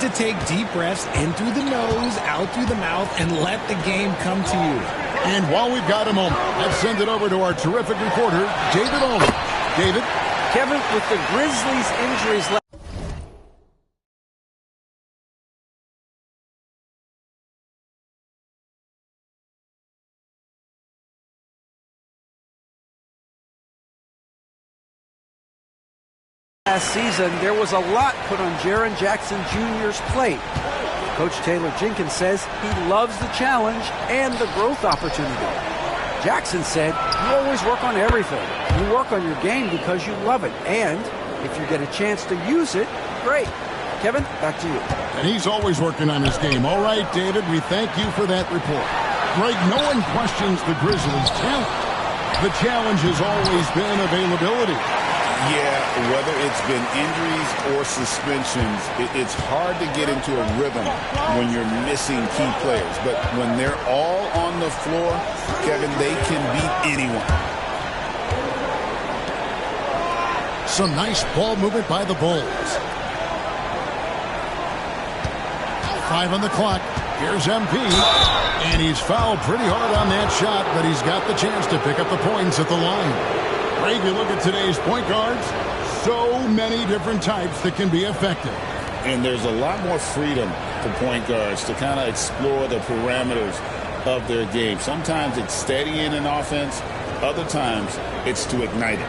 to take deep breaths in through the nose, out through the mouth, and let the game come to you. And while we've got a moment, let's send it over to our terrific reporter, David Olin. David? Kevin, with the Grizzlies' injuries left. Last season, there was a lot put on Jaren Jackson Jr.'s plate. Coach Taylor Jenkins says he loves the challenge and the growth opportunity. Jackson said, you always work on everything. You work on your game because you love it. And if you get a chance to use it, great. Kevin, back to you. And he's always working on his game. All right, David, we thank you for that report. Greg, no one questions the Grizzlies' talent. The challenge has always been availability. Yeah, whether it's been injuries or suspensions, it's hard to get into a rhythm when you're missing key players. But when they're all on the floor, Kevin, they can beat anyone. Some nice ball movement by the Bulls. 5 on the clock. Here's MP. And he's fouled pretty hard on that shot, but he's got the chance to pick up the points at the line. Greg, you look at today's point guards, so many different types that can be effective. And there's a lot more freedom for point guards to kind of explore the parameters of their game. Sometimes it's steadying an offense. Other times it's to ignite it.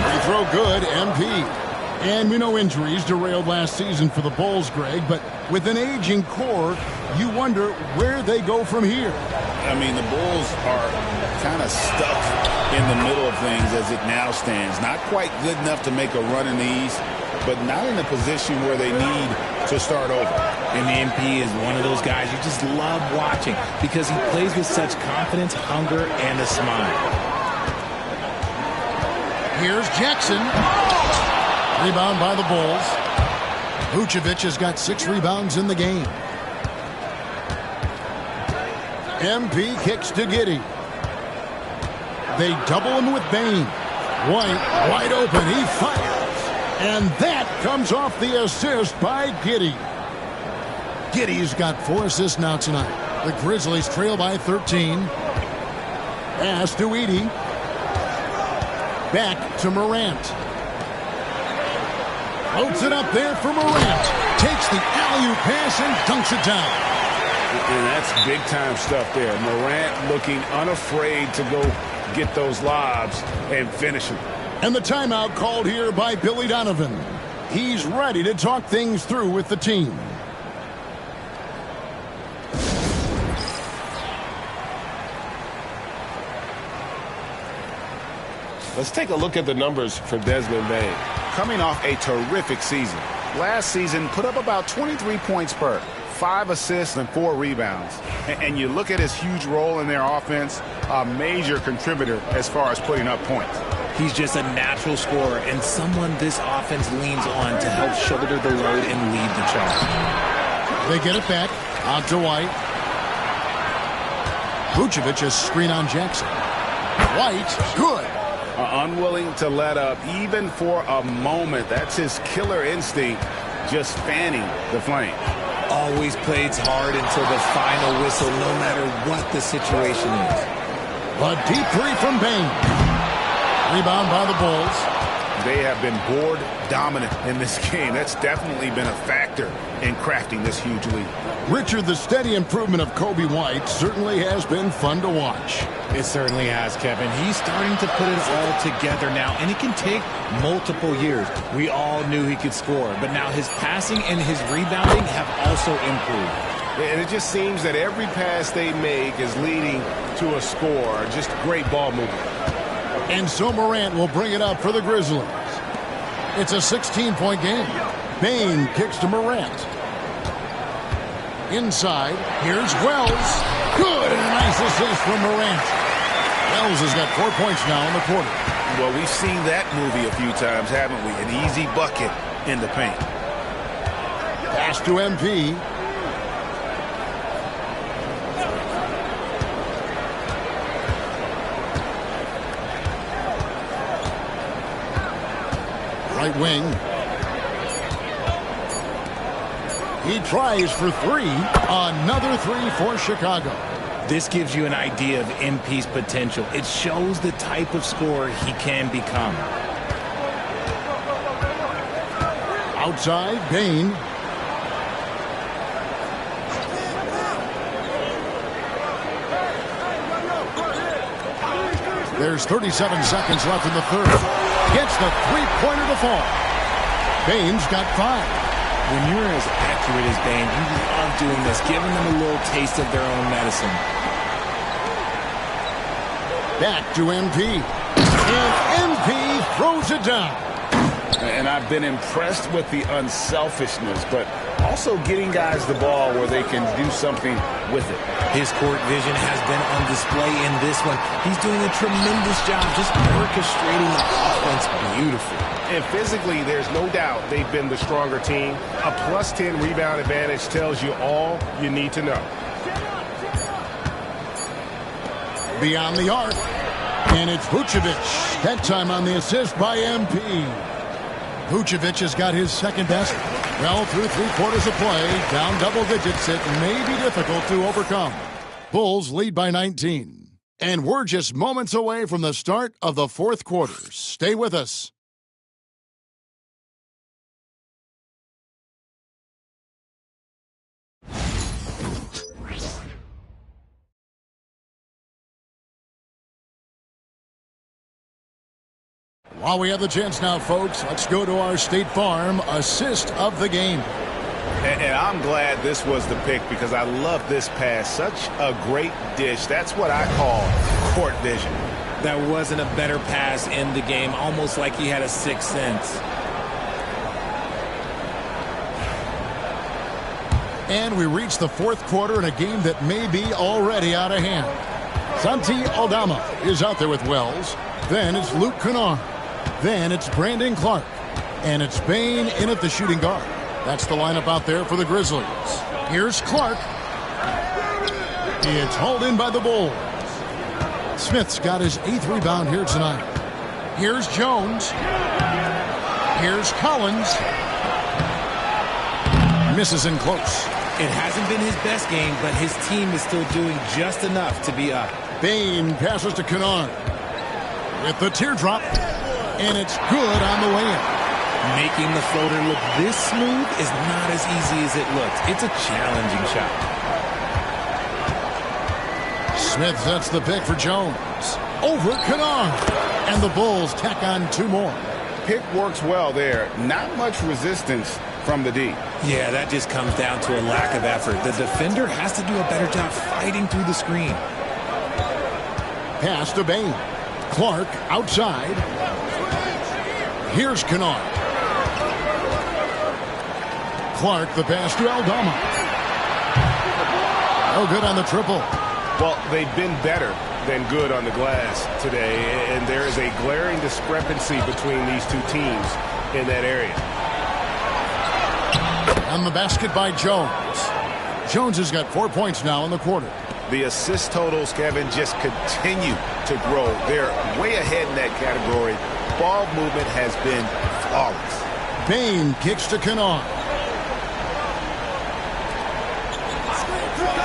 Free throw good, MP. And we know injuries derailed last season for the Bulls, Greg, but with an aging core, you wonder where they go from here. I mean, the Bulls are kind of stuck in the middle of things as it now stands. Not quite good enough to make a run in the East, but not in a position where they need to start over. And the MP is one of those guys you just love watching because he plays with such confidence, hunger, and a smile. Here's Jackson. Rebound by the Bulls. Vucevic has got 6 rebounds in the game. MP kicks to Giddey. They double him with Bane. White wide open. He fires. And that comes off the assist by Giddey. Giddey's got 4 assists now tonight. The Grizzlies trail by 13. Pass to Edey. Back to Morant. Floats it up there for Morant. Takes the alley-oop pass and dunks it down. And that's big-time stuff there. Morant looking unafraid to go get those lobs and finish them. And the timeout called here by Billy Donovan. He's ready to talk things through with the team. Let's take a look at the numbers for Desmond Bane. Coming off a terrific season. Last season, put up about 23 points per, 5 assists and 4 rebounds. And you look at his huge role in their offense, a major contributor as far as putting up points. He's just a natural scorer and someone this offense leans on to help shoulder the load and lead the charge. They get it back. Out to White. Vucevic has screen on Jackson. White, good. Unwilling to let up even for a moment. That's his killer instinct, just fanning the flame. Always plays hard until the final whistle, no matter what the situation is. A deep 3 from Bane. Rebound by the Bulls. They have been board dominant in this game. That's definitely been a factor in crafting this huge lead. Richard, the steady improvement of Coby White certainly has been fun to watch. It certainly has, Kevin. He's starting to put it all together now, and it can take multiple years. We all knew he could score, but now his passing and his rebounding have also improved. And it just seems that every pass they make is leading to a score. Just great ball movement. And so Morant will bring it up for the Grizzlies. It's a 16-point game. Bane kicks to Morant. Inside, here's Wells. Good, and a nice assist from Morant. Wells has got 4 points now in the quarter. Well, we've seen that movie a few times, haven't we? An easy bucket in the paint. Pass to MP. Right wing. He tries for three. Another three for Chicago. This gives you an idea of MP's potential. It shows the type of scorer he can become. Outside, Bane. There's 37 seconds left in the third. Gets the three-pointer to fall. Bane's got 5. When you're as accurate as Bane, you love doing this, giving them a little taste of their own medicine. Back to MP. And MP throws it down. And I've been impressed with the unselfishness, but also getting guys the ball where they can do something with it. His court vision has been on display in this one. He's doing a tremendous job just orchestrating the offense beautifully. And physically, there's no doubt they've been the stronger team. A +10 rebound advantage tells you all you need to know. Beyond the arc. And it's Vucevic. That time on the assist by MP. Vucevic has got his second best. Well, through 3/4 of play, down double digits, it may be difficult to overcome. Bulls lead by 19. And we're just moments away from the start of the fourth quarter. Stay with us. While we have the chance now, folks, let's go to our State Farm assist of the game. And I'm glad this was the pick because I love this pass. Such a great dish. That's what I call court vision. That wasn't a better pass in the game, almost like he had a sixth sense. And we reach the fourth quarter in a game that may be already out of hand. Santi Aldama is out there with Wells. Then it's Luke Kennard. Then it's Brandon Clark. And it's Bane in at the shooting guard. That's the lineup out there for the Grizzlies. Here's Clark. It's hauled in by the Bulls. Smith's got his 8th rebound here tonight. Here's Jones. Here's Collins. Misses in close. It hasn't been his best game, but his team is still doing just enough to be up. Bane passes to Kennard. With the teardrop. And it's good on the way in. Making the floater look this smooth is not as easy as it looks. It's a challenging shot. Smith sets the pick for Jones. Over Kennard. And the Bulls tack on 2 more. Pick works well there. Not much resistance from the D. Yeah, that just comes down to a lack of effort. The defender has to do a better job fighting through the screen. Pass to Bane. Clark outside. Here's Kennard. Clark, the pass to Aldama. Oh, good on the triple. Well, they've been better than good on the glass today, and there is a glaring discrepancy between these two teams in that area. On the basket by Jones. Jones has got 4 points now in the quarter. The assist totals, Kevin, just continue to grow. They're way ahead in that category. Ball movement has been flawless. Bane kicks to Kennard.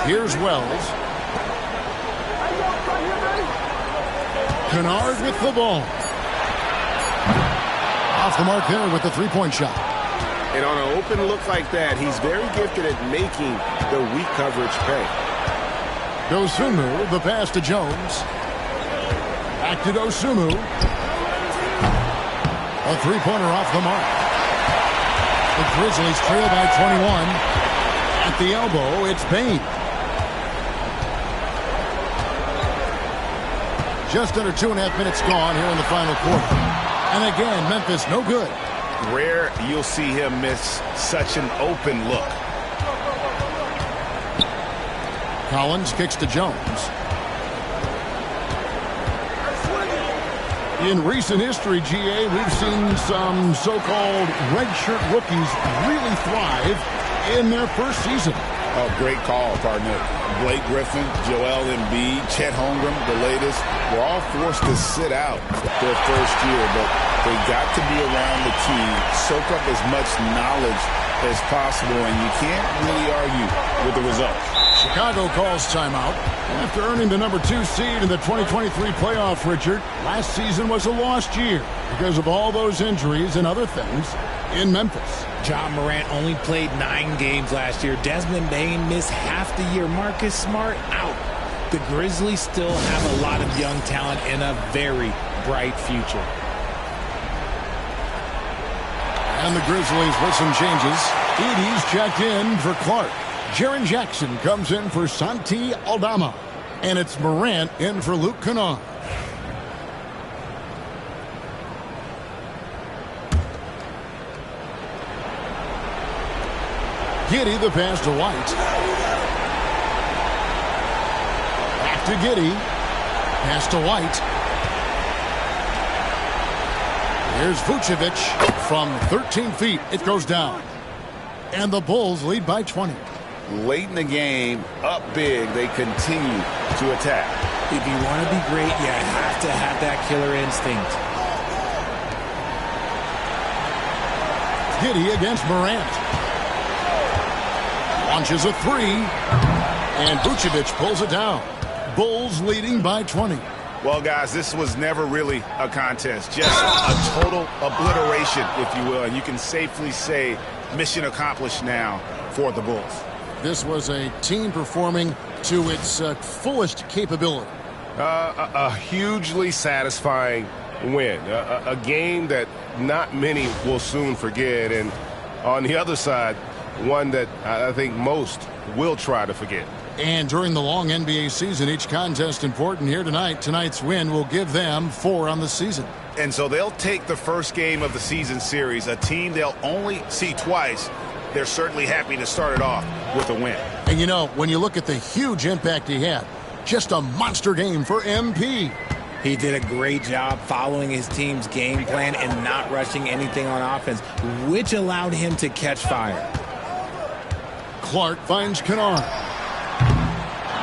Here's Wells. Kennard with the ball. Off the mark there with the three-point shot. And on an open look like that, he's very gifted at making the weak coverage pay. Dosunmu, the pass to Jones. Back to Dosunmu. A three-pointer off the mark. The Grizzlies trail by 21. At the elbow, it's Bane. Just under 2.5 minutes gone here in the final quarter. And again, Memphis no good. Rare you'll see him miss such an open look. Collins kicks to Jones. In recent history, GA, we've seen some so-called redshirt rookies really thrive in their first season. Oh, great call, partner. Blake Griffin, Joel Embiid, Chet Holmgren, the latest, were all forced to sit out their first year, but They got to be around the key, soak up as much knowledge as possible, and you can't really argue with the result. Chicago calls timeout after earning the number 2 seed in the 2023 playoff, Richard. Last season was a lost year because of all those injuries and other things in Memphis. John Morant only played 9 games last year. Desmond Bane missed half the year. Marcus Smart out. The Grizzlies still have a lot of young talent and a very bright future. And the Grizzlies with some changes. Edey's checked in for Clark. Jaren Jackson comes in for Santi Aldama. And it's Morant in for Luke Kennard. Giddey the pass to White. Back to Giddey. Pass to White. Here's Vucevic from 13 feet. It goes down. And the Bulls lead by 20. Late in the game, up big, they continue to attack. If you want to be great, you have to have that killer instinct. Giddey against Morant. Launches a 3. And Vucevic pulls it down. Bulls leading by 20. Well, guys, this was never really a contest. Just a total obliteration, if you will. And you can safely say mission accomplished now for the Bulls. This was a team performing to its fullest capability. A hugely satisfying win. A game that not many will soon forget. And on the other side, one that I think most will try to forget. And during the long NBA season, each contest important here tonight. Tonight's win will give them 4 on the season. And so they'll take the first game of the season series, a team they'll only see twice. They're certainly happy to start it off with a win. And you know, when you look at the huge impact he had, just a monster game for MP. He did a great job following his team's game plan and not rushing anything on offense, which allowed him to catch fire. Clark finds Kennard.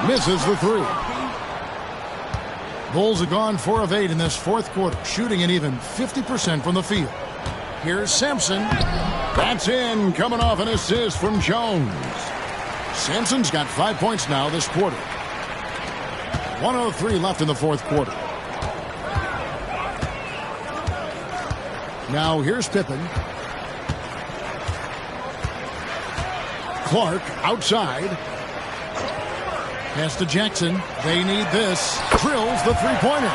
Misses the 3. Bulls have gone 4 of 8 in this fourth quarter, shooting an even 50% from the field. Here's Sampson. That's in, coming off an assist from Jones. Sampson's got 5 points now this quarter. 1:03 left in the fourth quarter. Now here's Pippen. Clark outside. Pass to Jackson. They need this. Drills the three-pointer.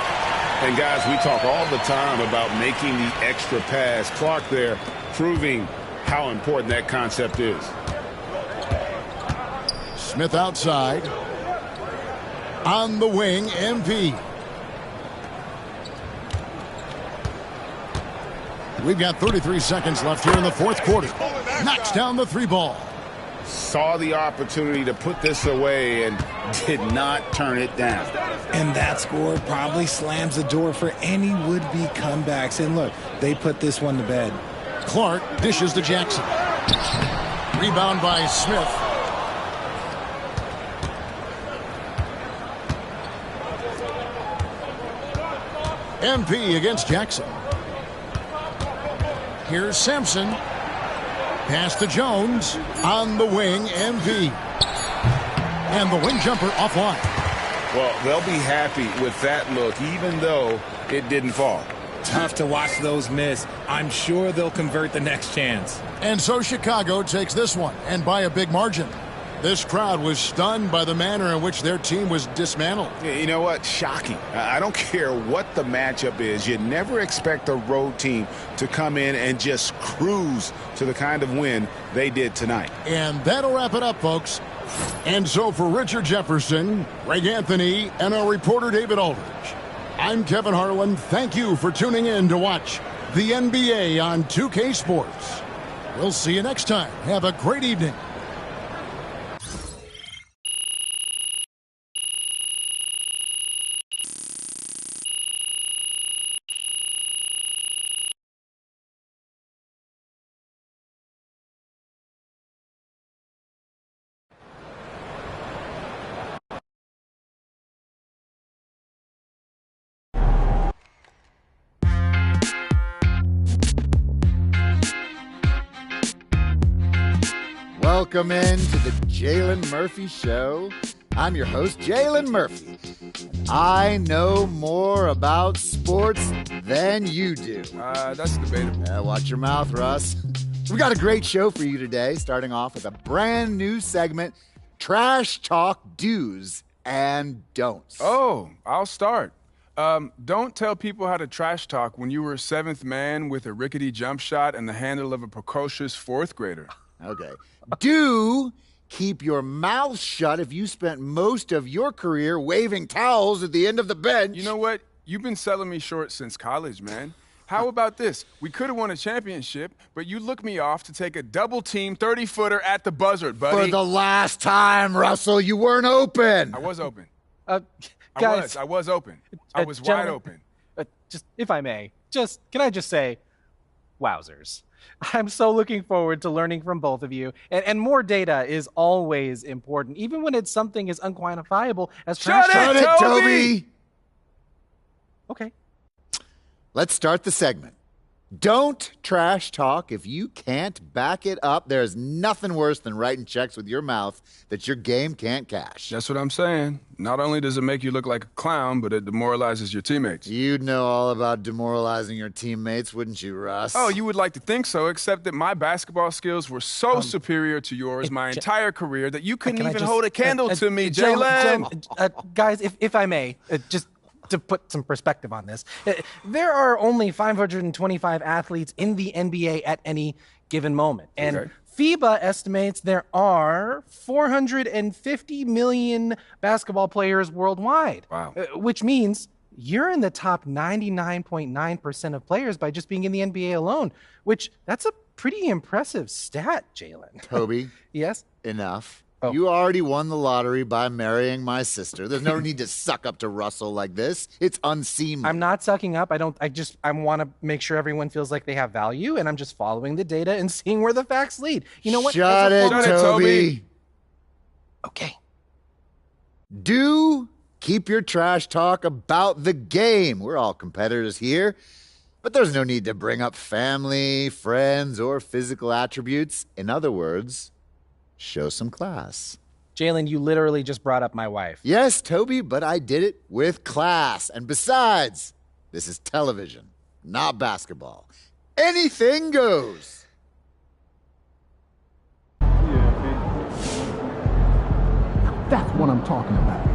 And guys, we talk all the time about making the extra pass. Clark there proving how important that concept is. Smith outside. On the wing, MP. We've got 33 seconds left here in the fourth quarter. Knocks down the 3 ball. Saw the opportunity to put this away and did not turn it down. And that score probably slams the door for any would-be comebacks. And look, they put this one to bed. Clark dishes to Jackson. Rebound by Smith. MP against Jackson. Here's Sampson. Pass to Jones. On the wing, MP. And the wing jumper offline. Well, they'll be happy with that look, even though it didn't fall. Tough to watch those miss. I'm sure they'll convert the next chance. And so Chicago takes this one, and by a big margin. This crowd was stunned by the manner in which their team was dismantled. You know what? Shocking. I don't care what the matchup is. You never expect a road team to come in and just cruise to the kind of win they did tonight. And that'll wrap it up, folks. And so for Richard Jefferson, Greg Anthony, and our reporter David Aldridge, I'm Kevin Harlan. Thank you for tuning in to watch the NBA on 2K Sports. We'll see you next time. Have a great evening. Welcome in to the Jalen Murphy Show. I'm your host, Jalen Murphy. I know more about sports than you do. That's debatable. Watch your mouth, Russ. We got a great show for you today, starting off with a brand new segment, Trash Talk Do's and Don'ts. Oh, I'll start. Don't tell people how to trash talk when you were seventh man with a rickety jump shot and the handle of a precocious fourth grader. Okay. Do keep your mouth shut if you spent most of your career waving towels at the end of the bench. You know what? You've been selling me short since college, man. How about this? We could have won a championship, but you looked me off to take a double-team 30-footer at the buzzer, buddy. For the last time, Russell, you weren't open. I was open. Guys, I was open. I was wide open. Just, if I may, can I just say, wowzers. I'm so looking forward to learning from both of you. And more data is always important, even when it's something as unquantifiable as trash talk. Shut it, Toby! Okay. Let's start the segment. Don't trash talk if you can't back it up. There's nothing worse than writing checks with your mouth that your game can't cash. That's what I'm saying. Not only does it make you look like a clown, but it demoralizes your teammates. You'd know all about demoralizing your teammates, wouldn't you, Russ? Oh, you would like to think so, except that my basketball skills were so superior to yours my entire career that you couldn't even hold a candle to me, Jalen. Guys, if I may, just to put some perspective on this, there are only 525 athletes in the NBA at any given moment. And FIBA estimates there are 450 million basketball players worldwide. Wow. Which means you're in the top 99.9% of players by just being in the NBA alone, that's a pretty impressive stat, Jalen. Toby. Yes? Enough. Oh. You already won the lottery by marrying my sister. There's no need to suck up to Russell like this. It's unseemly. I'm not sucking up. I want to make sure everyone feels like they have value, and I'm just following the data and seeing where the facts lead. You know what? Shut it, Toby. Okay. Do keep your trash talk about the game. We're all competitors here, but there's no need to bring up family, friends, or physical attributes. In other words, show some class. Jalen, you literally just brought up my wife. Yes, Toby, but I did it with class. And besides, this is television, not basketball. Anything goes. That's what I'm talking about.